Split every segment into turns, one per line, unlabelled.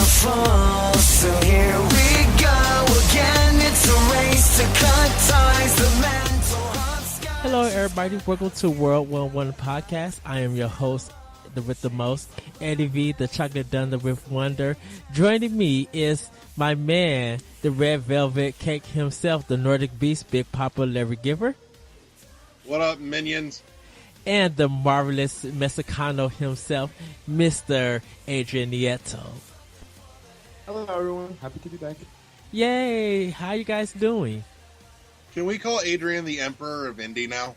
fall. So here we go again. It's a race to cut ties. The mental hot.
Hello, everybody. Welcome to World 101 Podcast. I am your host, with the most, Eddie V, the Chocolate Dunder with Wonder. Joining me is my man, the Red Velvet Cake himself, the Nordic Beast, Big Papa Larry Giver.
What up, minions?
And the marvelous Mexicano himself, Mr. Adrian Nieto.
Hello, everyone. Happy to be back.
Yay! How you guys doing?
Can we call Adrian the Emperor of Indie now?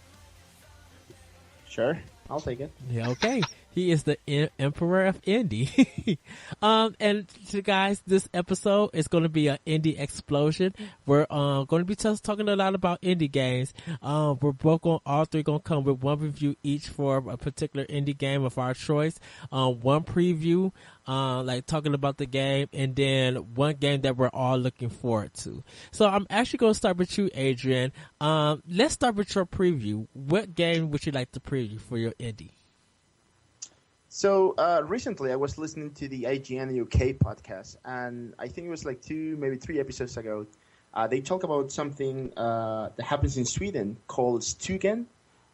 Sure. I'll take it.
Yeah, okay. He is the Emperor of Indie. And so guys, this episode is going to be an indie explosion. We're going to be talking a lot about indie games. We're both all three going to come with one review each for a particular indie game of our choice. One preview, like talking about the game, and then one game that we're all looking forward to. So I'm actually going to start with you, Adrian. Let's start with your preview. What game would you like to preview for your indie?
So recently I was listening to the IGN UK podcast, and I think it was like 2, maybe 3 episodes ago. They talk about something that happens in Sweden called Stugen.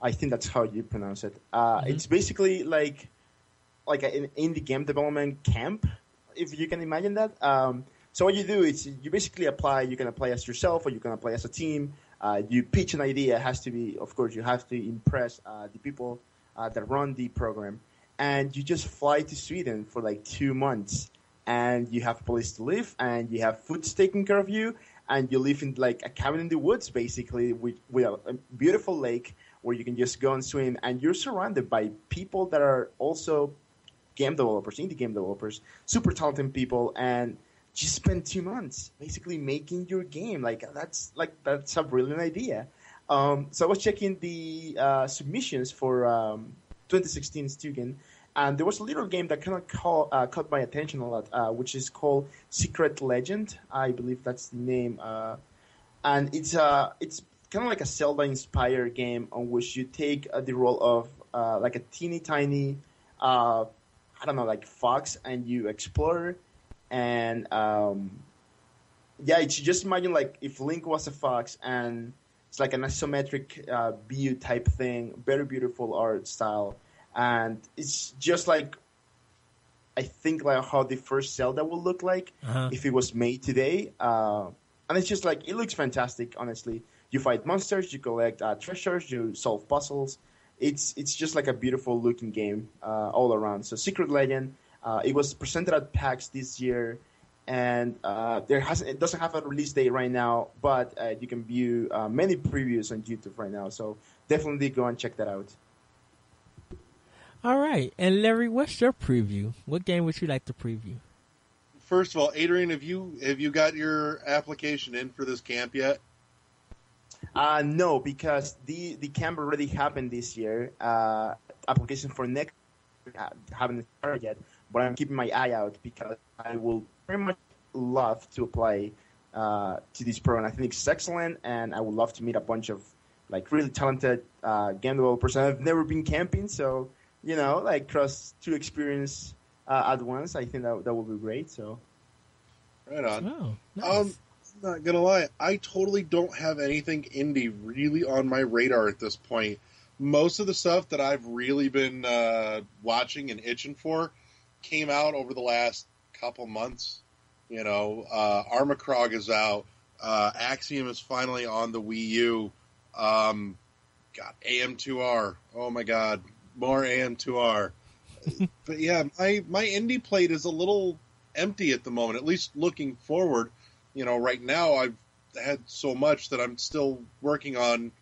I think that's how you pronounce it. It's basically like an indie game development camp, if you can imagine that. So what you do is you basically apply. You can apply as yourself, or you can apply as a team. You pitch an idea. It has to be, of course, you have to impress the people that run the program. And you just fly to Sweden for like 2 months, and you have a place to live, and you have food taken care of you, and you live in like a cabin in the woods, basically, with a beautiful lake where you can just go and swim, and you're surrounded by people that are also game developers, indie game developers, super talented people, and just spend 2 months basically making your game. That's a brilliant idea. So I was checking the submissions for 2016 Stugen, and there was a little game that kind of caught my attention a lot, which is called Secret Legend. I believe that's the name, and it's kind of like a Zelda-inspired game on which you take the role of like a teeny tiny, I don't know, like fox, and you explore, and it's just imagine like if Link was a fox, and it's like an isometric view type thing, very beautiful art style. And it's just like, I think like how the first Zelda would look like if it was made today. And it's just like, it looks fantastic, honestly. You fight monsters, you collect treasures, you solve puzzles. It's just like a beautiful looking game all around. So Secret Legend, it was presented at PAX this year. And it doesn't have a release date right now, but you can view many previews on YouTube right now. So definitely go and check that out.
All right. And Larry, what's your preview? What game would you like to preview?
First of all, Adrian, have you got your application in for this camp yet?
No, because the camp already happened this year. Application for next haven't started yet, but I'm keeping my eye out because I will very much love to apply to this program. I think it's excellent, and I would love to meet a bunch of like really talented game developers. I've never been camping, so like cross 2 experience at once. I think that would be great. So,
right on.
Oh, nice.
I'm not gonna lie, I totally don't have anything indie really on my radar at this point. Most of the stuff that I've really been watching and itching for came out over the last couple months. Armacrog is out. Axiom is finally on the Wii U. AM2R. Oh my God, more AM2R. But yeah, my indie plate is a little empty at the moment. At least looking forward, right now I've had so much that I'm still working on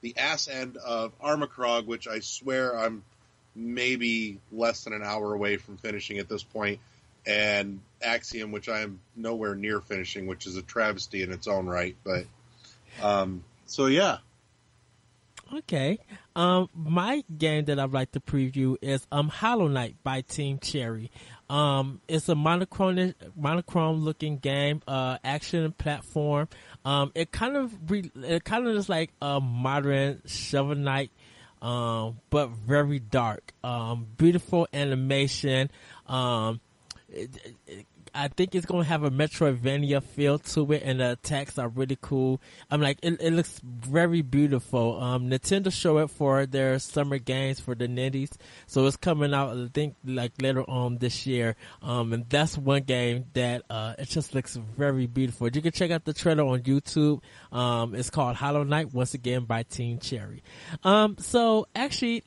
the ass end of Armacrog, which I swear I'm maybe less than an hour away from finishing at this point, and Axiom, which I am nowhere near finishing, which is a travesty in its own right. But so yeah.
Okay. My game that I'd like to preview is Hollow Knight by Team Cherry. It's a monochrome looking game, action platform. It kind of is like a modern Shovel Knight, but very dark. Beautiful animation. I think it's going to have a Metroidvania feel to it, and the attacks are really cool. I'm like, it looks very beautiful. Nintendo showed it for their summer games for the Nindies, so it's coming out, I think, like later on this year. And that's one game that it just looks very beautiful. You can check out the trailer on YouTube. It's called Hollow Knight, once again by Team Cherry. So actually,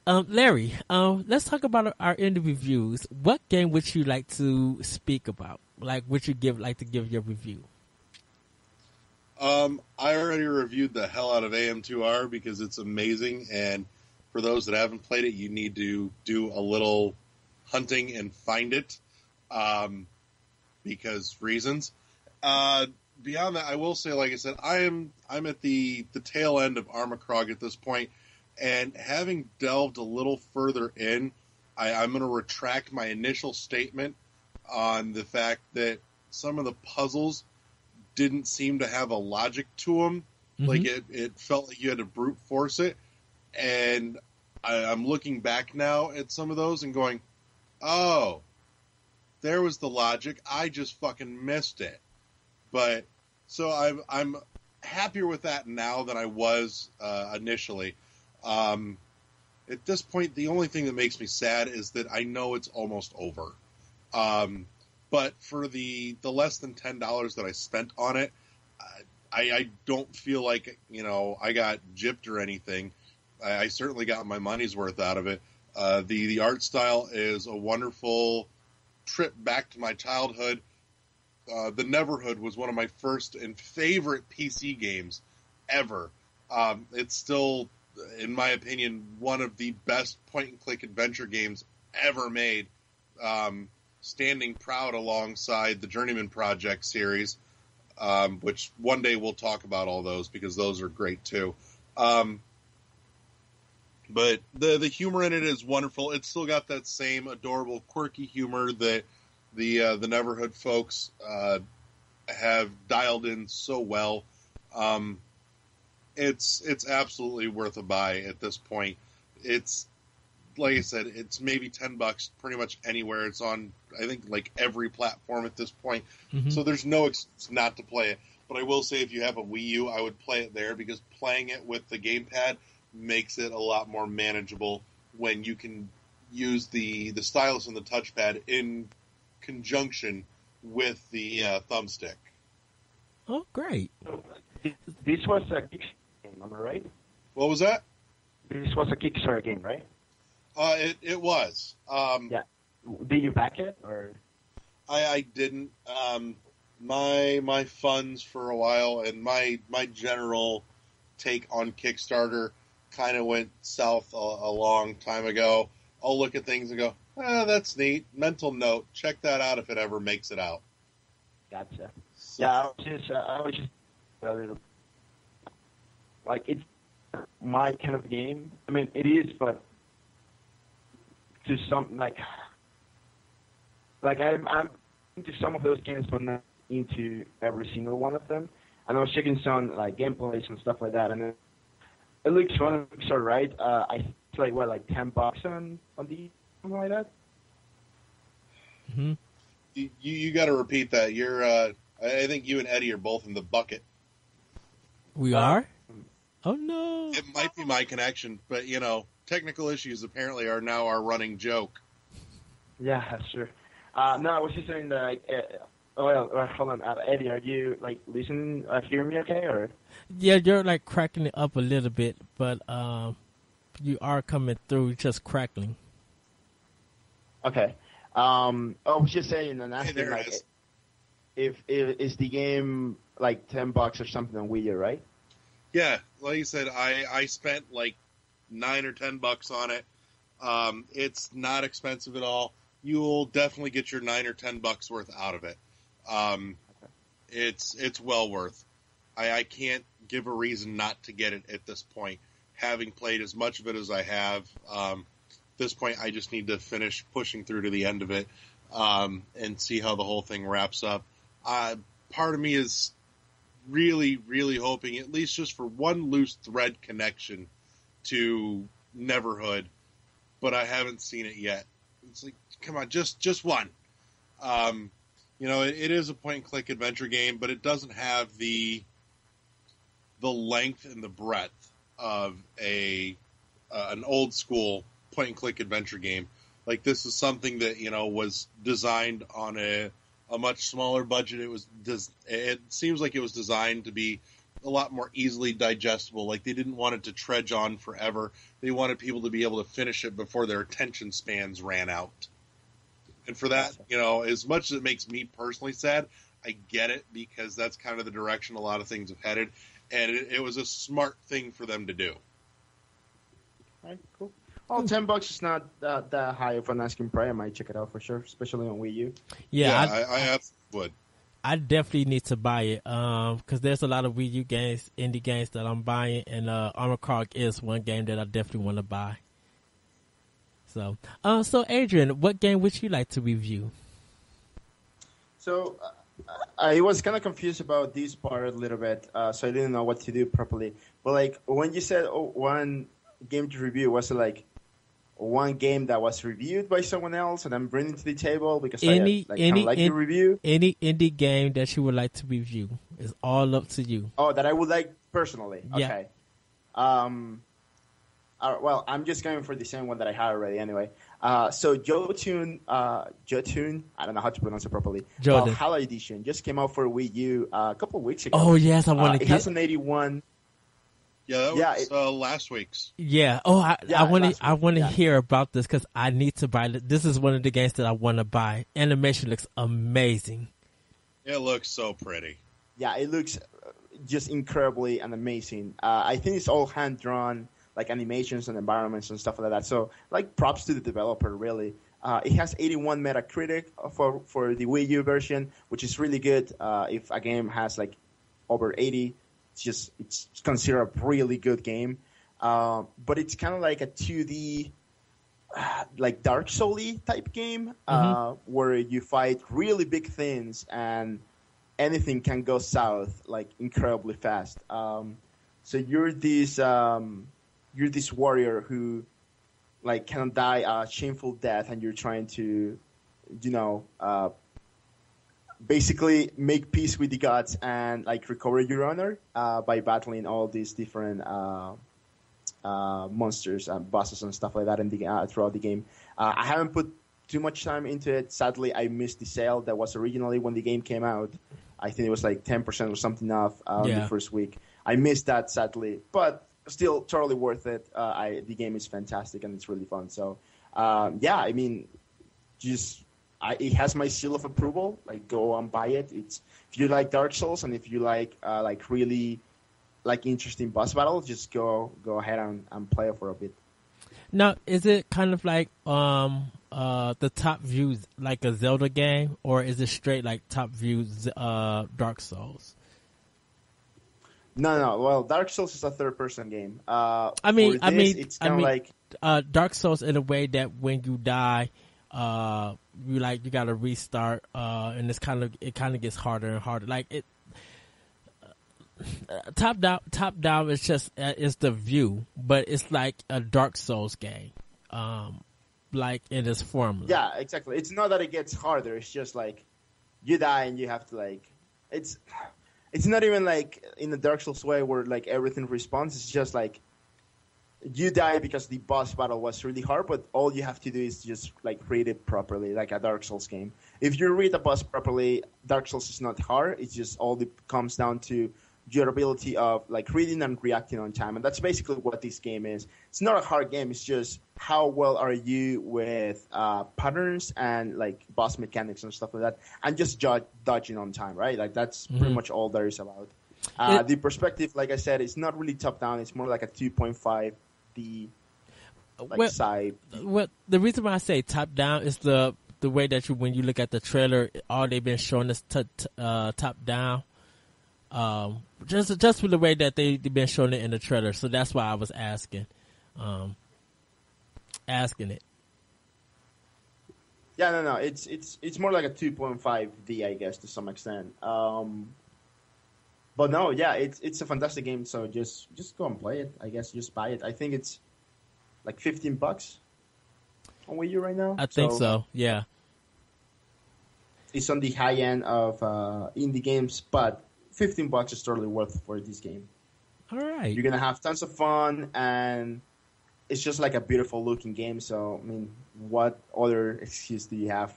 Larry, let's talk about our indie reviews. What game would you like to speak about? Like, would you like to give your review?
I already reviewed the hell out of AM2R because it's amazing, and for those that haven't played it, you need to do a little hunting and find it, because reasons. Beyond that, I will say, like I said, I'm at the tail end of Armacrog at this point. And having delved a little further in, I'm going to retract my initial statement on the fact that some of the puzzles didn't seem to have a logic to them. Mm-hmm. Like, it felt like you had to brute force it. And I'm looking back now at some of those and going, oh, there was the logic. I just fucking missed it. But, so I'm happier with that now than I was initially. At this point, the only thing that makes me sad is that I know it's almost over. But for the less than $10 that I spent on it, I don't feel like, I got gypped or anything. I certainly got my money's worth out of it. The art style is a wonderful trip back to my childhood. The Neverhood was one of my first and favorite PC games ever. It's still, in my opinion, one of the best point-and-click adventure games ever made, standing proud alongside the Journeyman Project series, which one day we'll talk about all those because those are great too. But the humor in it is wonderful. It's still got that same adorable, quirky humor that the Neverhood folks have dialed in so well. It's absolutely worth a buy at this point. It's, like I said, it's maybe $10 pretty much anywhere. It's on, I think, like every platform at this point. Mm-hmm. So there's no excuse not to play it. But I will say if you have a Wii U, I would play it there because playing it with the gamepad makes it a lot more manageable when you can use the stylus and the touchpad in conjunction with the thumbstick.
Oh, great.
This was a Kickstarter game, am I right?
What was that?
This was a Kickstarter game, right?
It was.
Yeah. Did you back it, or?
I didn't. My funds for a while and my general take on Kickstarter kind of went south a long time ago. I'll look at things and go, that's neat. Mental note. Check that out if it ever makes it out.
Gotcha. So, yeah, I was just like, it's my kind of game. I mean, it is, but to some, like I'm into some of those games, but not into every single one of them. And I was checking some like gameplays and stuff like that, and it looks fun. It looks alright. I think it's like what, like $10 on the something like that.
Mm-hmm.
You got to repeat that. You're I think you and Eddie are both in the bucket.
We are? Oh no!
It might be my connection, but technical issues apparently are now our running joke.
Yeah, that's true. No, I was just saying that. Hold on, Eddie, are you listening? Hearing me okay, or?
Yeah, you're cracking it up a little bit, but you are coming through, just crackling.
Okay. I was just saying and asking if is the game like $10 or something on Wii U, right?
Yeah, like you said, I spent like $9 or $10 on it. It's not expensive at all. You'll definitely get your $9 or $10 worth out of it. It's well worth. I can't give a reason not to get it at this point. Having played as much of it as I have, at this point I just need to finish pushing through to the end of it and see how the whole thing wraps up. Part of me is really, really hoping, at least just for one loose thread connection to Neverhood, but I haven't seen it yet. It's like, come on, just one. It is a point-and-click adventure game, but it doesn't have the length and the breadth of an old school point-and-click adventure game. Like, this is something that was designed on a much smaller budget. It seems like it was designed to be a lot more easily digestible. Like, they didn't want it to trudge on forever. They wanted people to be able to finish it before their attention spans ran out. And for that, as much as it makes me personally sad, I get it, because that's kind of the direction a lot of things have headed. And it was a smart thing for them to do.
All right, cool. Well, $10 is not that high of an asking price. I might check it out for sure, especially on Wii U.
Yeah,
I absolutely would.
I definitely need to buy it because there's a lot of Wii U games, indie games that I'm buying, and Alacoque is one game that I definitely want to buy. So, Adrian, what game would you like to review?
So, I was kind of confused about this part a little bit, so I didn't know what to do properly. But like when you said one game to review, was it like one game that was reviewed by someone else and I'm bringing to the table because I like the review?
Any indie game that you would like to review is all up to you.
Oh, that I would like personally.
Yeah.
Okay. Well, I'm just going for the same one that I had already anyway. So Jotun, I don't know how to pronounce it properly.
Jordan.
Valhalla Edition just came out for Wii U a couple of weeks ago.
Oh yes, I want to
It has an 81.
Yeah, that was last week's.
Yeah. Oh, I want to
yeah.
hear about this because I need to buy it. This is one of the games that I want to buy. Animation looks amazing.
It looks so pretty.
Yeah, it looks just incredibly and amazing. I think it's all hand drawn, like animations and environments and stuff like that. So, like, props to the developer, really. It has 81 Metacritic for the Wii U version, which is really good. If a game has like over 80, it's considered a really good game. But it's kind of like a 2D, like Dark Souls-y type game, where you fight really big things and anything can go south like incredibly fast. So you're this warrior who like can die a shameful death, and you're trying to, basically make peace with the gods and like recover your honor by battling all these different monsters and bosses and stuff like that throughout the game. I haven't put too much time into it. Sadly, I missed the sale that was originally when the game came out. I think it was like 10% or something off the first week. I missed that, sadly, but still totally worth it. The game is fantastic and it's really fun. So, I mean, it has my seal of approval. Like, go and buy it. It's if you like Dark Souls and if you like really like interesting boss battles, just go ahead and play it for a bit.
Now, is it kind of like the top view like a Zelda game, or is it straight like top view Dark Souls?
No. Well, Dark Souls is a third-person game.
It's
kind of like
Dark Souls in a way that when you die, you gotta restart, and it kind of gets harder and harder. Like it, top down is just is the view, but it's like a Dark Souls game, like in its formula.
Yeah, exactly. It's not that it gets harder. It's just like you die and you have to like It's not even like in the Dark Souls way where like everything responds. It's just like you die because the boss battle was really hard, but all you have to do is just like read it properly, like a Dark Souls game. If you read the boss properly, Dark Souls is not hard. It's just all it comes down to your ability of like reading and reacting on time, and that's basically what this game is. It's not a hard game. It's just how well are you with patterns and like boss mechanics and stuff like that, and just dodging on time, right? Like that's pretty much all there is about. The perspective, like I said, it's not really top down. It's more like a 2.5D side.
What the reason why I say top down is the way that when you look at the trailer, all they've been showing us top down. Just for the way that they've been showing it in the trailer, so that's why I was asking it.
Yeah, no, it's more like a 2.5D, I guess, to some extent. But no, yeah, it's a fantastic game. So just go and play it. I guess just buy it. I think it's like $15. on Wii U right now.
I think so. Yeah.
It's on the high end of indie games, but $15 is totally worth for this game.
All right.
You're gonna have tons of fun, and it's just like a beautiful looking game. So I mean, what other excuse do you have?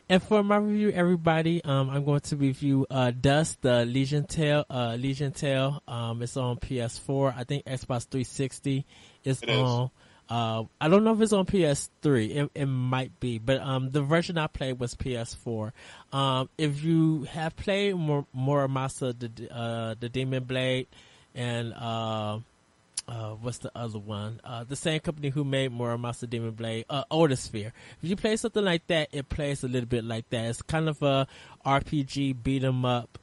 And for my review, everybody, I'm going to review Dust, the Elysian Tale. It's on PS4. I think Xbox 360 is on. I don't know if it's on PS3. It might be, but the version I played was PS4. If you have played Muramasa, the Demon Blade, and what's the other one? The same company who made Muramasa Demon Blade, Sphere. If you play something like that, it plays a little bit like that. It's kind of a RPG beat 'em up,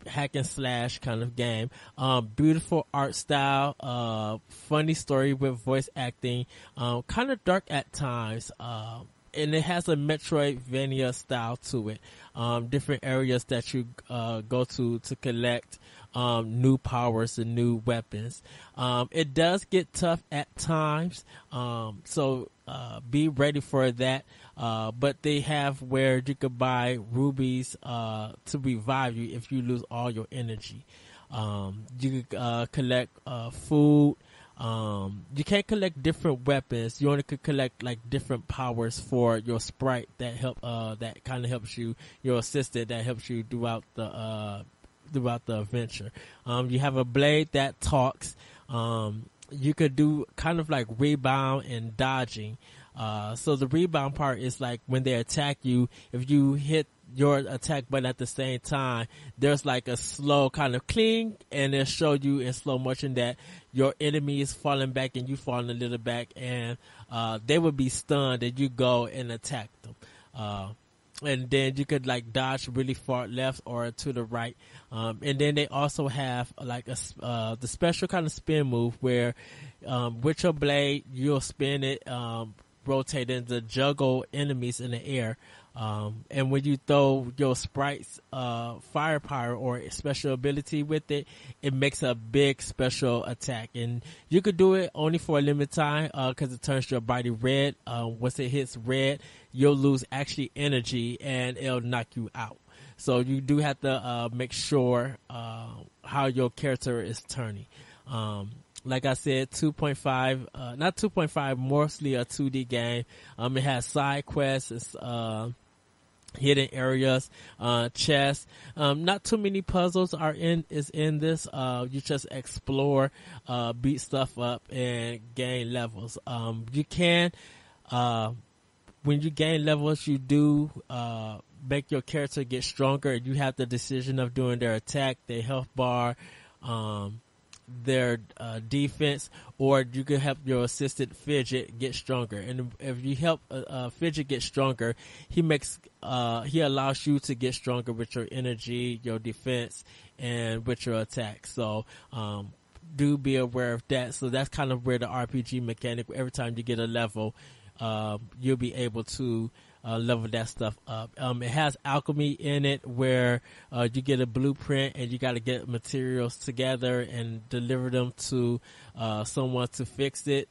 hack and slash kind of game. Beautiful art style, funny story with voice acting, kind of dark at times, and it has a Metroidvania style to it. Different areas that you go to collect new powers and new weapons. It does get tough at times, so be ready for that. But they have where you could buy rubies to revive you if you lose all your energy. You could collect food. You can't collect different weapons. You only could collect like different powers for your sprite that that kind of helps you, your assistant that helps you throughout the adventure. You have a blade that talks. You could do kind of like rebound and dodging. So the rebound part is like when they attack you, if you hit your attack button at the same time, there's like a slow kind of cling, and it'll show you in slow motion that your enemy is falling back and you falling a little back, and they would be stunned, and you go and attack them. And then you could like dodge really far left or to the right. And then they also have like the special kind of spin move where with your blade you'll spin it, rotate it to juggle enemies in the air. And when you throw your sprite's firepower or special ability with it, it makes a big special attack. And you could do it only for a limited time because it turns your body red. Once it hits red, you'll lose actually energy and it'll knock you out. So you do have to make sure how your character is turning. Like I said, 2.5, not 2.5, mostly a 2D game. It has side quests, it's, hidden areas, chests. Not too many puzzles is in this. You just explore, beat stuff up and gain levels. You can, when you gain levels, you do, make your character get stronger. You have the decision of doing their attack, their health bar, their defense, or you can help your assistant Fidget get stronger. And if you help Fidget get stronger, he allows you to get stronger with your energy, your defense, and with your attack. So do be aware of that. So that's kind of where the RPG mechanic, every time you get a level, you'll be able to level that stuff up. It has alchemy in it where you get a blueprint and you got to get materials together and deliver them to someone to fix it.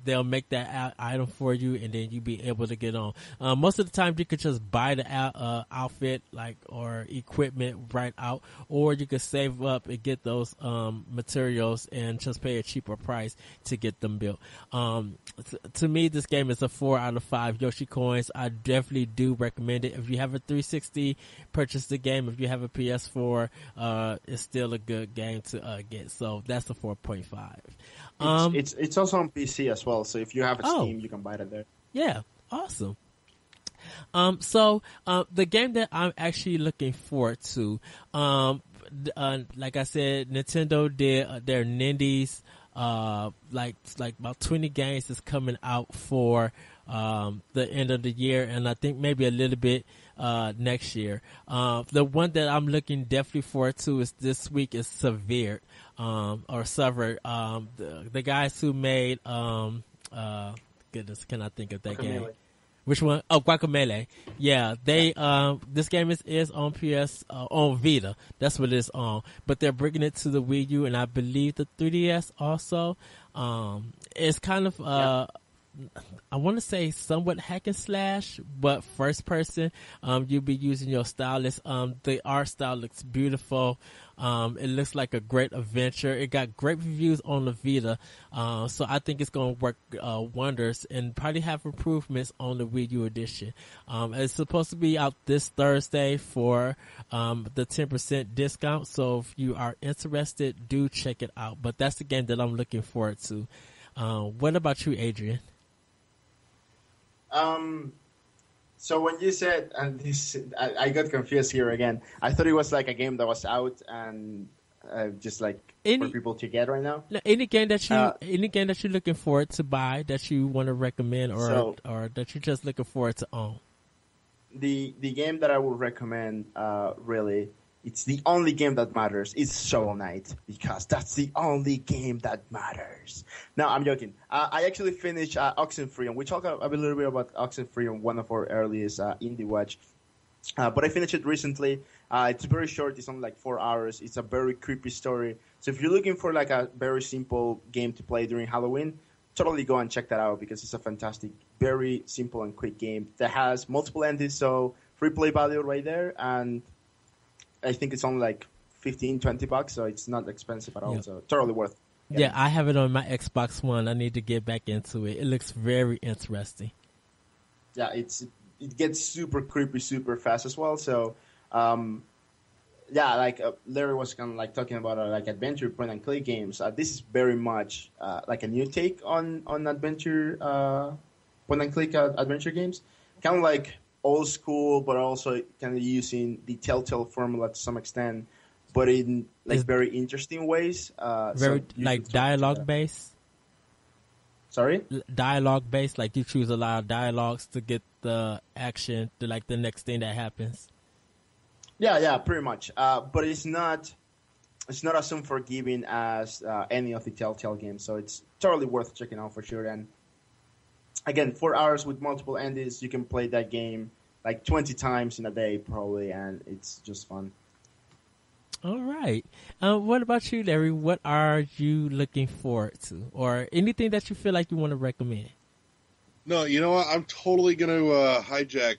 They'll make that item for you, and then you be able to get on. Most of the time you could just buy the outfit or equipment right out, or you could save up and get those materials and just pay a cheaper price to get them built. To me, this game is a 4 out of 5 Yoshi coins. I definitely do recommend it. If you have a 360, purchase the game. If you have a PS4, it's still a good game to get. So that's a 4.5.
It's also on PC as well. So if you have a Steam, you can buy it there.
Yeah, awesome. So the game that I'm actually looking forward to, like I said, Nintendo did their Nindies. Like about 20 games is coming out for the end of the year, and I think maybe a little bit next year. The one that I'm looking definitely forward to is this week is Severed, or Severed. The guys who made goodness, can I think of that game? Which one? Oh, Guacamelee. Yeah, they this game is on PS on Vita. That's what it's on. But they're bringing it to the Wii U and I believe the 3DS also. It's kind of I want to say somewhat hack and slash, but first person. You'll be using your stylus. The art style looks beautiful. It looks like a great adventure. It got great reviews on the Vita. So I think it's going to work wonders and probably have improvements on the Wii U edition. It's supposed to be out this Thursday for the 10% discount. So if you are interested, do check it out. But that's the game that I'm looking forward to. What about you, Adrian?
So when you said, and this, I got confused here again. I thought it was like a game that was out and just like for people to get right now.
Any game that you're looking forward to buy, that you want to recommend, or that you're just looking forward to own.
The game that I would recommend, really, it's the only game that matters. It's Shovel Knight, because that's the only game that matters. No, I'm joking. I actually finished Oxenfree, and we talked a little bit about Oxenfree on one of our earliest Indie Watch. But I finished it recently. It's very short. It's only like 4 hours. It's a very creepy story. So if you're looking for like a very simple game to play during Halloween, totally go and check that out, because it's a fantastic, very simple and quick game that has multiple endings. So free play value right there, and I think it's only like $15-20, so it's not expensive at all. Yep. So totally worth.
Yeah, I have it on my Xbox One. I need to get back into it. It looks very interesting.
Yeah, it gets super creepy super fast as well. So, yeah, like Larry was kind of like talking about like adventure point and click games. This is very much like a new take on adventure point and click adventure games. Kind of like old school, but also kind of using the Telltale formula to some extent, but in like very interesting ways.
Very like dialogue based.
Sorry?
Dialogue based, like you choose a lot of dialogues to get the action to like the next thing that happens.
Yeah, pretty much. But it's not as unforgiving as any of the Telltale games, so it's totally worth checking out for sure. And again, 4 hours with multiple endings. You can play that game like 20 times in a day probably, and it's just fun.
All right. What about you, Larry? What are you looking forward to? Or anything that you feel like you want to recommend?
No, you know what? I'm totally going to hijack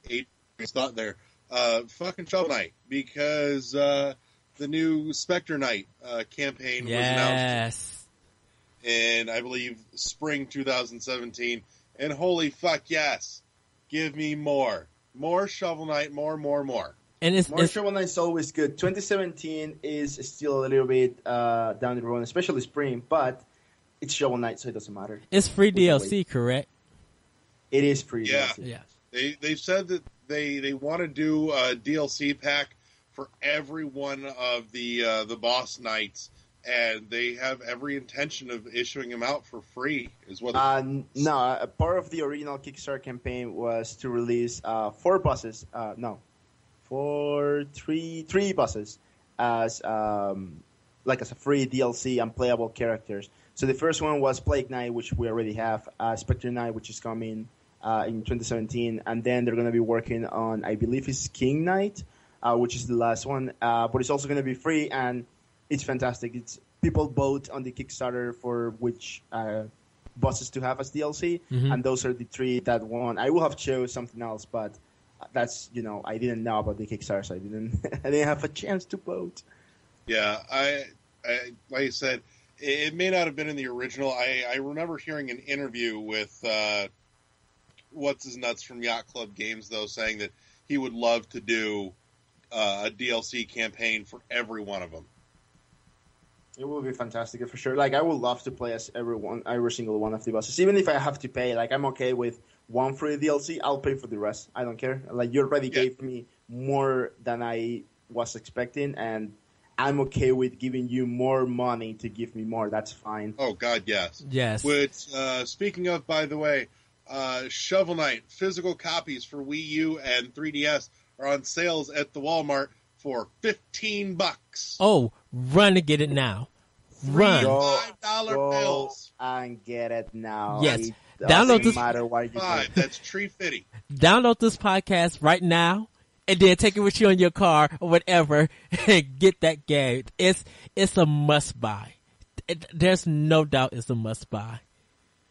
Adrian's thought there. Fucking Shovel Knight, because the new Spectre Knight campaign was announced. In, I believe, spring 2017. And holy fuck, yes. Give me more. More Shovel Knight, more.
And more Shovel Knight is always good. 2017 is still a little bit down the road, especially spring, but it's Shovel Knight, so it doesn't matter.
It's free DLC, correct?
It is free
DLC. Yeah. They've said that they want to do a DLC pack for every one of the boss knights, and they have every intention of issuing them out for free. Is what?
No, part of the original Kickstarter campaign was to release 4 bosses. Three bosses as like as a free DLC and playable characters. So the first one was Plague Knight, which we already have. Spectre Knight, which is coming in 2017, and then they're going to be working on, I believe, it's King Knight, which is the last one. But it's also going to be free, and it's fantastic. It's people vote on the Kickstarter for which bosses to have as DLC, and those are the 3 that won. I would have chose something else, but that's, I didn't know about the Kickstarter, so I didn't have a chance to vote.
Yeah, I like I said, it may not have been in the original. I remember hearing an interview with what's his nuts from Yacht Club Games, though, saying that he would love to do a DLC campaign for every one of them.
It will be fantastic for sure. Like, I would love to play as every single one of the bosses, even if I have to pay. Like, I'm okay with one free DLC. I'll pay for the rest. I don't care. Like, you already gave me more than I was expecting, and I'm okay with giving you more money to give me more. That's fine.
Oh God, yes.
Yes.
Which, speaking of, by the way, Shovel Knight physical copies for Wii U and 3DS are on sales at the Walmart for $15.
Oh, run to get it now. Run.
$5 bills.
And get it now.
Yes.
Download this. Matter what you
think. That's tree fitty.
Download this podcast right now, and then take it with you on your car or whatever, and get that game. It's a must buy. There's no doubt it's a must buy.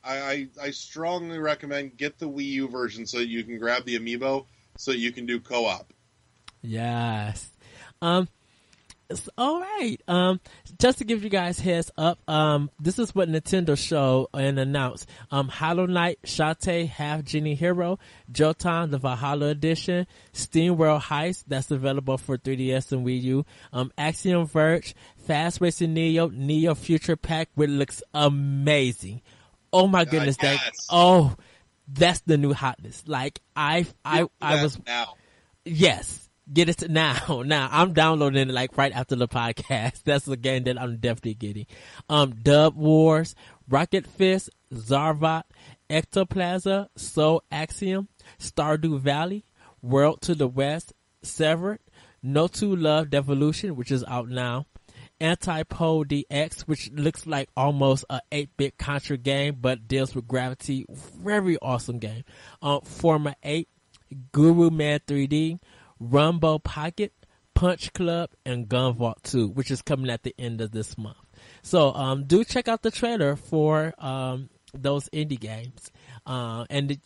I strongly recommend get the Wii U version so that you can grab the amiibo so you can do co-op.
Yes. All right. Just to give you guys heads up, this is what Nintendo showed and announced. Hollow Knight, Shantae, Half Genie Hero, Jotan, the Valhalla Edition, Steam World Heist, that's available for 3DS and Wii U, Axiom Verge, Fast Racing Neo Future Pack, which looks amazing. Oh my goodness,
yes.
that's the new hotness. Like I was
now.
Yes. Get it now. Now I'm downloading it like right after the podcast. That's the game that I'm definitely getting. Dub Wars, Rocket Fist, Zarvat, Ectoplaza, Soul Axiom, Stardew Valley, World to the West, Severed, No Two Love Devolution, which is out now, Antipole DX, which looks like almost a 8-bit Contra game, but deals with gravity. Very awesome game. Forma 8, Guru Man 3D, Rumbo Pocket, Punch Club, and Gun Vault 2, which is coming at the end of this month. So do check out the trailer for those indie games. And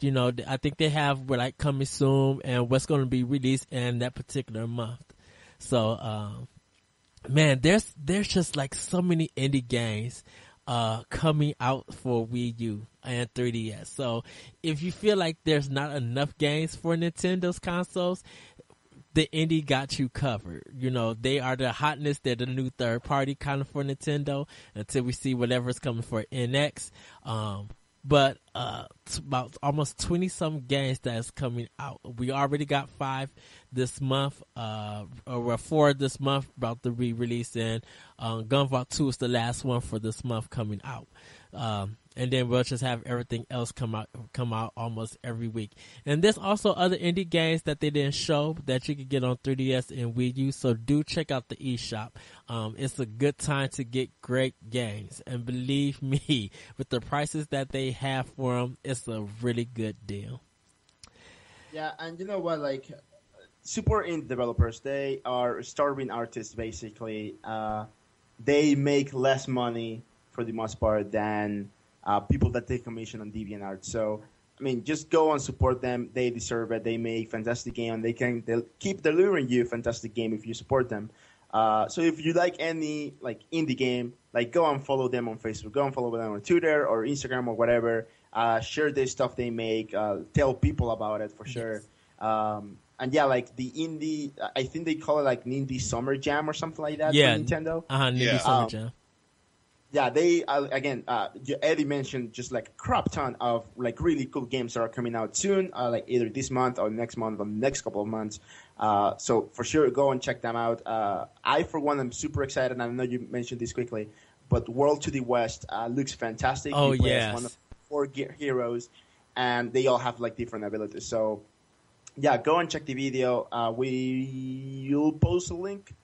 I think they have like coming soon and what's going to be released in that particular month. So man, there's just like so many indie games coming out for Wii U and 3DS. So if you feel like there's not enough games for Nintendo's consoles, the indie got you covered. They are the hotness. They're the new third party kind of for Nintendo until we see whatever's coming for NX. But it's about almost 20 some games that's coming out. We already got 5 this month, or 4 this month about to be released, and Gun Vault 2 is the last one for this month coming out. And then we'll just have everything else come out almost every week. And there's also other indie games that they didn't show that you can get on 3DS and Wii U. So do check out the eShop. It's a good time to get great games. And believe me, with the prices that they have for them, it's a really good deal.
Yeah, and you know what? Like, super indie developers, they are starving artists, basically. They make less money, for the most part, than people that take commission on DeviantArt. So, I mean, just go and support them. They deserve it. They make fantastic game. They'll keep delivering you fantastic game if you support them. So if you like any like indie game, like go and follow them on Facebook. Go and follow them on Twitter or Instagram or whatever. Share the stuff they make. Tell people about it for sure. And yeah, like the indie, I think they call it like an indie summer jam or something like that for Nintendo.
Indie summer jam.
Yeah, they again. Eddie mentioned just like a crap ton of like really cool games that are coming out soon, like either this month or next month or the next couple of months. So for sure, go and check them out. I, for one, am super excited. I know you mentioned this quickly, but World to the West looks fantastic.
Oh,
you play
yes.
as one of 4 heroes, and they all have like different abilities. So yeah, go and check the video. You'll post a link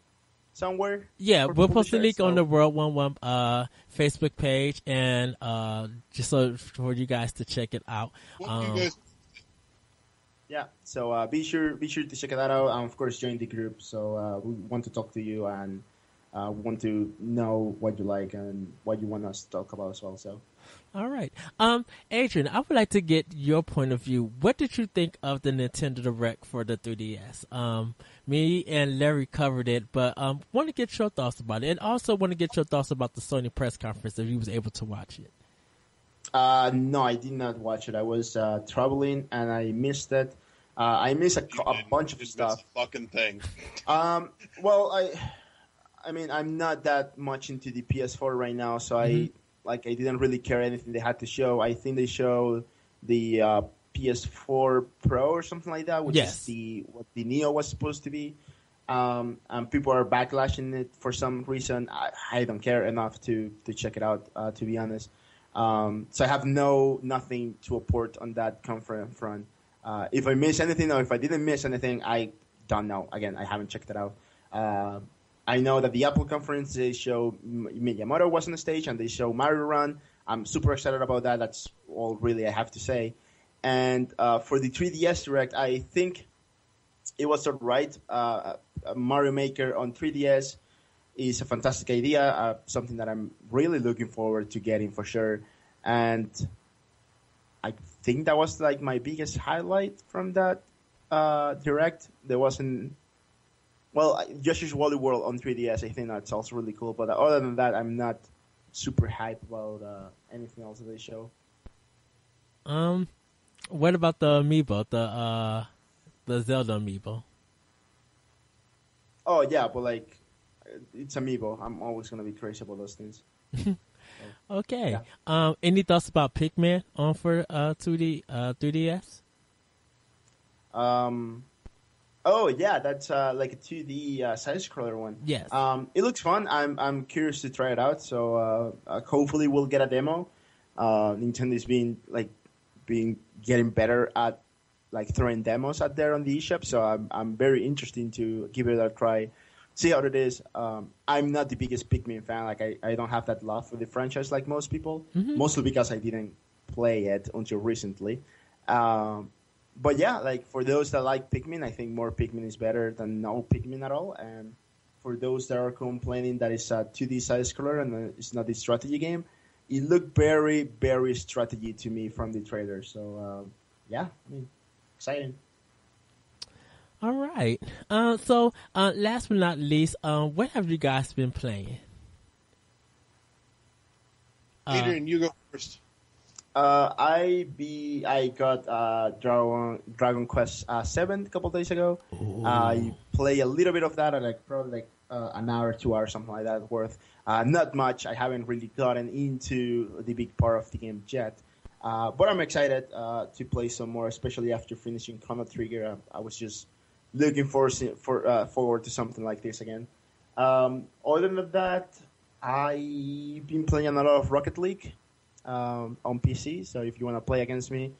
somewhere.
Yeah, we'll post the link on the World 1-1 Facebook page, and just so for you guys to check it out.
Yeah, so be sure to check that out, and of course join the group. So we want to talk to you, and we want to know what you like and what you want us to talk about as well. So.
All right. Adrian, I would like to get your point of view. What did you think of the Nintendo Direct for the 3DS? Me and Larry covered it, but want to get your thoughts about it. And also want to get your thoughts about the Sony press conference, if you was able to watch it.
No, I did not watch it. I was traveling, and I missed it. I missed a bunch of stuff.
Fucking thing.
Well, I mean, I'm not that much into the PS4 right now, so I didn't really care anything they had to show. I think they showed the PS4 Pro or something like that, which is what the Neo was supposed to be. And people are backlashing it for some reason. I don't care enough to check it out, to be honest. So I have nothing to report on that conference front. If I miss anything or if I didn't miss anything, I don't know. Again, I haven't checked it out. I know that the Apple conference, they show Miyamoto was on the stage and they show Mario Run. I'm super excited about that. That's all really I have to say. And for the 3DS Direct, I think it was all right. Mario Maker on 3DS is a fantastic idea, something that I'm really looking forward to getting for sure. And I think that was like my biggest highlight from that direct. There wasn't. Well, Yoshi's Woolly World on 3DS, I think that's also really cool. But other than that, I'm not super hyped about anything else that they show.
What about the amiibo, the Zelda amiibo?
Oh yeah, but like it's amiibo. I'm always gonna be crazy about those things.
Okay.
Yeah.
Any thoughts about Pikmin on for 3DS?
Oh yeah, that's like a 2D side scroller one.
Yes.
It looks fun. I'm curious to try it out. So hopefully we'll get a demo. Nintendo's getting better at like throwing demos out there on the eShop. So I'm very interested to give it a try, see how it is. I'm not the biggest Pikmin fan. Like I don't have that love for the franchise like most people. Mostly because I didn't play it until recently. But yeah, like for those that like Pikmin, I think more Pikmin is better than no Pikmin at all. And for those that are complaining that it's a 2D side scroller and it's not a strategy game, it looked very, very strategy to me from the trailer. So yeah, I mean, exciting.
All right. So last but not least, what have you guys been playing?
Adrian, you go first.
I got Dragon Quest 7 a couple days ago. I play a little bit of that, probably an hour, 2 hours, something like that worth. Not much. I haven't really gotten into the big part of the game yet. But I'm excited to play some more, especially after finishing Chrono Trigger. I was just looking forward to something like this again. Other than that, I've been playing a lot of Rocket League on PC. So if you want to play against me,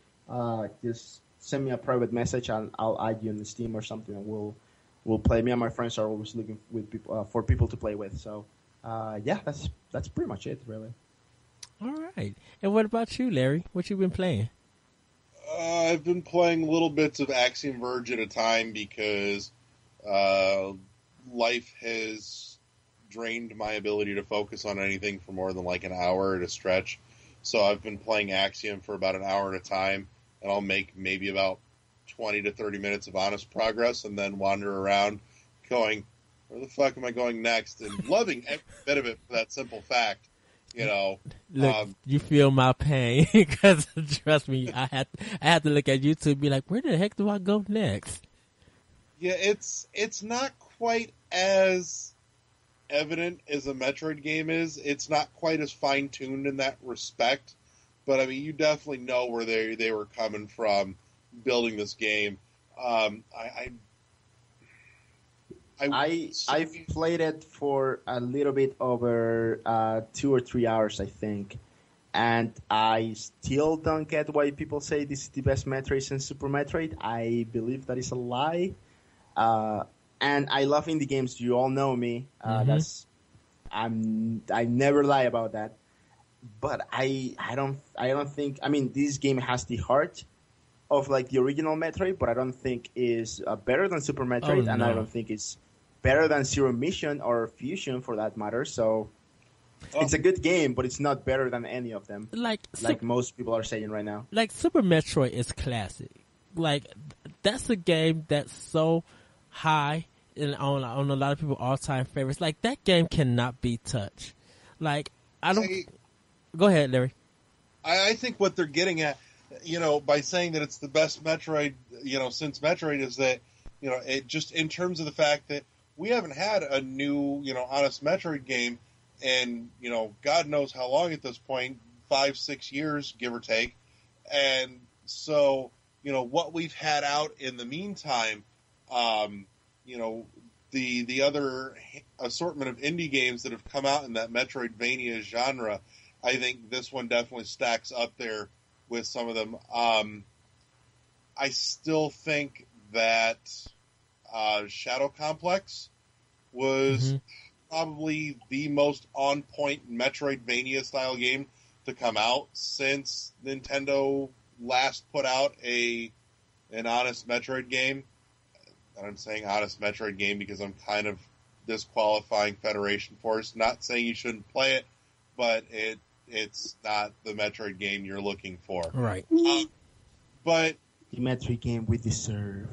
just send me a private message and I'll add you on the Steam or something, and we'll play. Me and my friends are always looking with people for people to play with. So yeah, that's pretty much it, really.
All right. And what about you, Larry? What you been playing?
I've been playing little bits of Axiom Verge at a time because life has drained my ability to focus on anything for more than like an hour at a stretch. So I've been playing Axiom for about an hour at a time, and I'll make maybe about 20 to 30 minutes of honest progress and then wander around going, where the fuck am I going next? And loving every bit of it for that simple fact. You know,
look, you feel my pain because trust me, I had to look at YouTube and be like, where the heck do I go next?
Yeah, it's not quite as evident as a Metroid game is. It's not quite as fine tuned in that respect, but I mean, you definitely know where they were coming from building this game.
I've played it for a little bit over 2 or 3 hours, I think, and I still don't get why people say this is the best Metroid since Super Metroid. I believe that is a lie. And I love indie games. You all know me. I never lie about that. But I don't think. I mean, this game has the heart of like the original Metroid, but I don't think is better than Super Metroid, and I don't think it's better than Zero Mission or Fusion for that matter. So it's a good game, but it's not better than any of them. Like most people are saying right now.
Like Super Metroid is classic. Like that's a game that's so high and on a lot of people's all-time favorites. Like that game cannot be touched. Like I don't. Go ahead, Larry.
I think what they're getting at, you know, by saying that it's the best Metroid, you know, since Metroid is that, you know, it just in terms of the fact that we haven't had a new, you know, honest Metroid game in, you know, God knows how long at this point, 5-6 years, give or take. And so, you know, what we've had out in the meantime, you know, the other assortment of indie games that have come out in that Metroidvania genre, I think this one definitely stacks up there with some of them. I still think that Shadow Complex was probably the most on-point Metroidvania-style game to come out since Nintendo last put out an honest Metroid game. And I'm saying honest Metroid game because I'm kind of disqualifying Federation Force. Not saying you shouldn't play it, but it's not the Metroid game you're looking for.
Right.
But
The Metroid game we deserve.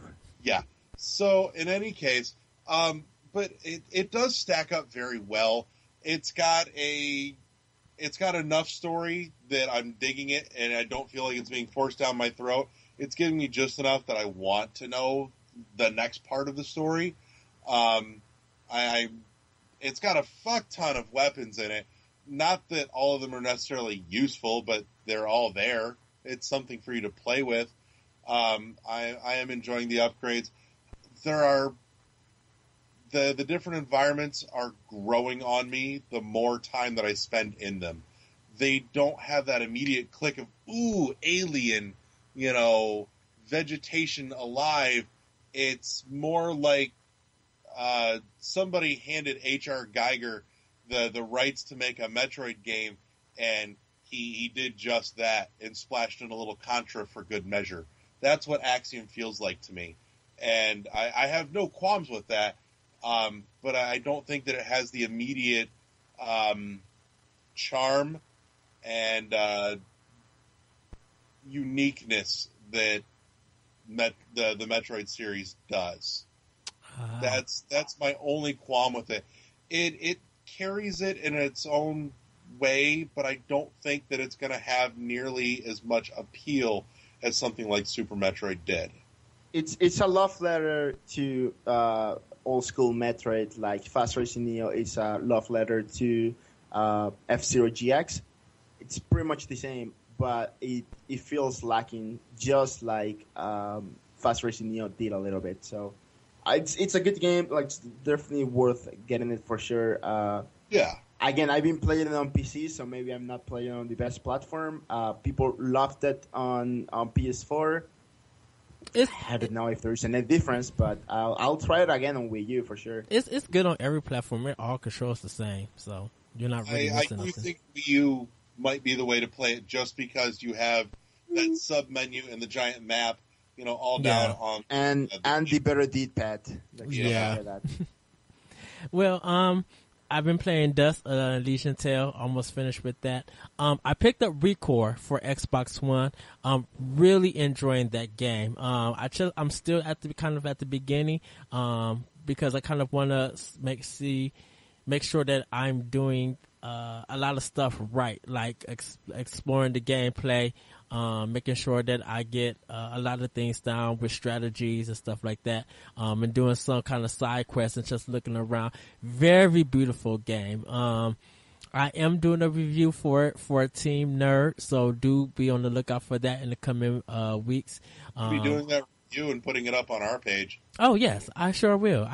yeah. So in any case, but it does stack up very well. It's got enough story that I'm digging it, and I don't feel like it's being forced down my throat. It's giving me just enough that I want to know the next part of the story. It's got a fuck ton of weapons in it. Not that all of them are necessarily useful, but they're all there. It's something for you to play with. I am enjoying the upgrades. There are the different environments are growing on me the more time that I spend in them. They don't have that immediate click of, ooh, alien, vegetation alive. It's more like somebody handed H.R. Geiger the rights to make a Metroid game, and he did just that and splashed in a little Contra for good measure. That's what Axiom feels like to me. And I have no qualms with that, but I don't think that it has the immediate charm and uniqueness that the Metroid series does. That's my only qualm with it. It carries it in its own way, but I don't think that it's going to have nearly as much appeal as something like Super Metroid did.
It's a love letter to old school Metroid, like Fast Racing Neo is a love letter to F-Zero GX. It's pretty much the same, but it feels lacking, just like Fast Racing Neo did a little bit. So it's a good game. Like, it's definitely worth getting it for sure.
Yeah.
Again, I've been playing it on PC, so maybe I'm not playing on the best platform. People loved it on PS4. I don't know if there's any difference, but I'll try it again on Wii U for sure.
It's good on every platform. It all controls the same, so you're not really
I
missing
do
nothing.
think Wii U might be the way to play it, just because you have that sub menu and the giant map, all down on
and the better D-pad.
Yeah. Well, I've been playing Dust Elysian Tale, almost finished with that. I picked up Recore for Xbox One. Really enjoying that game. I'm still at the beginning, because I kind of want to make sure that I'm doing a lot of stuff right, like exploring the gameplay, making sure that I get a lot of things down with strategies and stuff like that, and doing some kind of side quests and just looking around. Very beautiful game. I am doing a review for Team Nerd, so do be on the lookout for that in the coming weeks.
We'll be doing that review and putting it up on our page.
Oh yes, I sure will.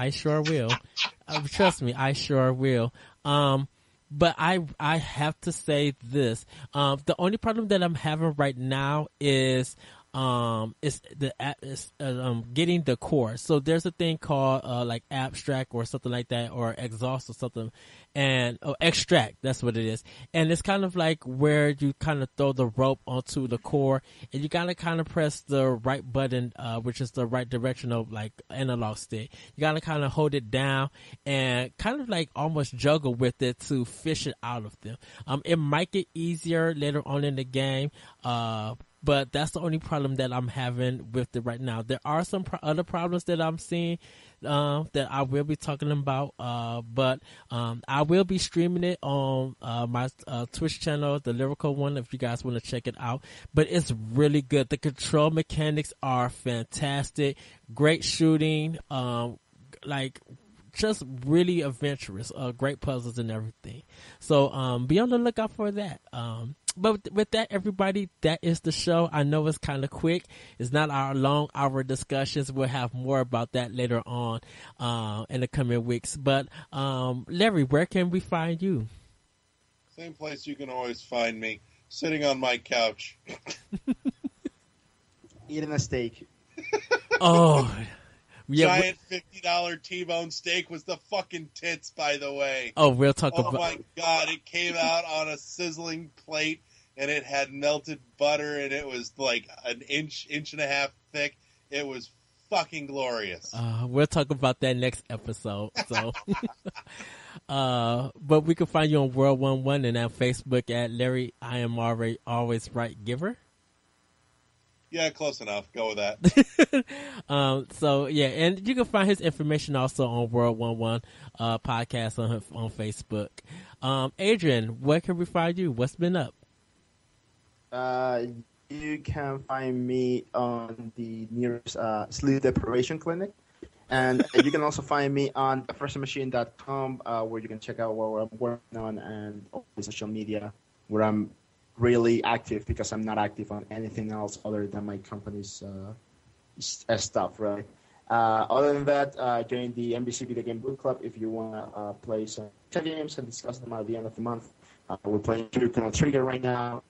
Trust me, I sure will. But I have to say this. The only problem that I'm having right now is getting the core. So there's a thing called like abstract or something like that, or exhaust or something, and extract. That's what it is. And it's kind of like where you kind of throw the rope onto the core, and you gotta kind of press the right button, which is the right direction of like analog stick. You gotta kind of hold it down and kind of like almost juggle with it to fish it out of them. It might get easier later on in the game. But that's the only problem that I'm having with it right now. There are some other problems that I'm seeing that I will be talking about. But I will be streaming it on my Twitch channel, the Lyrical one, if you guys want to check it out. But it's really good. The control mechanics are fantastic. Great shooting. Just really adventurous. Great puzzles and everything. So be on the lookout for that. But with that, everybody, that is the show. I know it's kind of quick. It's not our long hour discussions. We'll have more about that later on in the coming weeks. But Larry, where can we find you?
Same place you can always find me, sitting on my couch.
Eating a steak.
Oh, yeah.
Giant $50 T-bone steak was the fucking tits, by the way.
Oh, we'll talk about.
Oh my god! It came out on a sizzling plate, and it had melted butter, and it was like an inch and a half thick. It was fucking glorious.
We'll talk about that next episode. So, But we can find you on World 11 and on Facebook at Larry I Am Always Right Giver.
Yeah, close enough. Go with that.
So yeah, and you can find his information also on World 11 podcast on Facebook. Adrian, where can we find you? What's been up?
You can find me on the nearest sleep deprivation clinic. And you can also find me on firstmachine.com, where you can check out what I'm working on and all the social media, where I'm really active because I'm not active on anything else other than my company's stuff, right? Other than that, join the NBC Video Game Book Club if you want to play some games and discuss them at the end of the month. We're playing Chrono Trigger right now.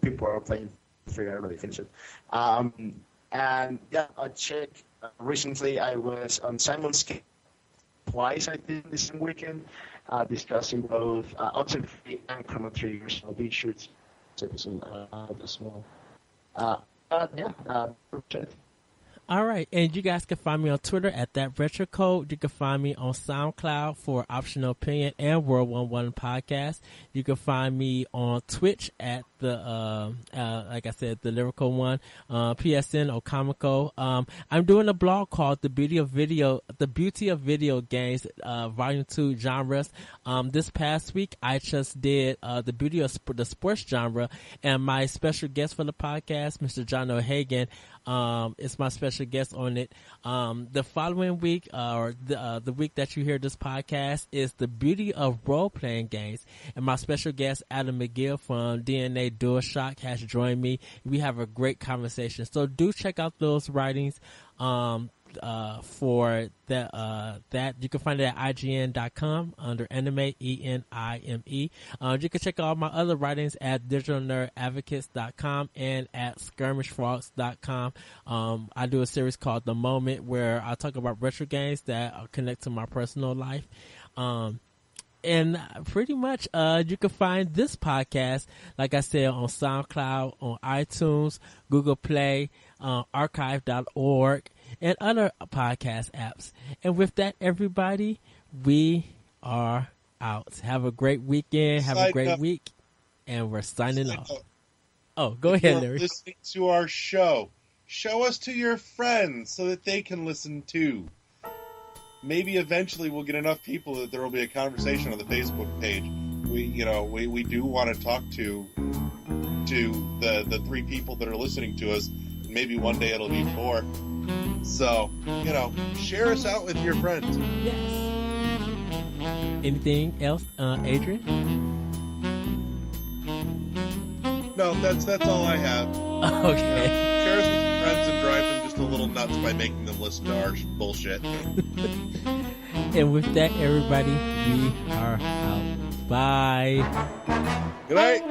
People are playing Trigger. I already finished it. And yeah, check. Recently, I was on Simon's Case twice, I think, this weekend, discussing both Oxen Free and Chrono Trigger. So be sure to check this out as well. Check.
All right, and you guys can find me on Twitter at that retro code. You can find me on SoundCloud for Optional Opinion and World 11 Podcast. You can find me on Twitch at the like I said, the Lyrical One, PSN or Comico. I'm doing a blog called The Beauty of Video Games, Volume 2 Genres. This past week I just did the beauty of the sports genre, and my special guest for the podcast, Mr. John O'Hagan, is my special guest on it. The following week, or the week that you hear this podcast, is the beauty of role-playing games, and my special guest Adam McGill from DNA DualShock has joined me. We have a great conversation, so do check out those writings. For that you can find it at IGN.com under anime, ENIME. You can check out all my other writings at digitalnerdadvocates.com and at skirmishfrogs.com. I do a series called The Moment where I talk about retro games that connect to my personal life. And pretty much, you can find this podcast, like I said, on SoundCloud, on iTunes, Google Play, archive.org, and other podcast apps. And with that, everybody, we are out. Have a great weekend. Have a great week. And we're signing off. Oh, go ahead, Larry.
Listening to our show. Show us to your friends so that they can listen too. Maybe eventually we'll get enough people that there will be a conversation on the Facebook page. We do want to talk to the 3 people that are listening to us. Maybe one day it'll be 4. So, share us out with your friends.
Yes. Anything else, Adrian?
No, that's all I have.
Okay.
Share us with your friends and drive them just a little nuts by making them listen to our bullshit.
And with that, everybody, we are out. Bye.
Good night.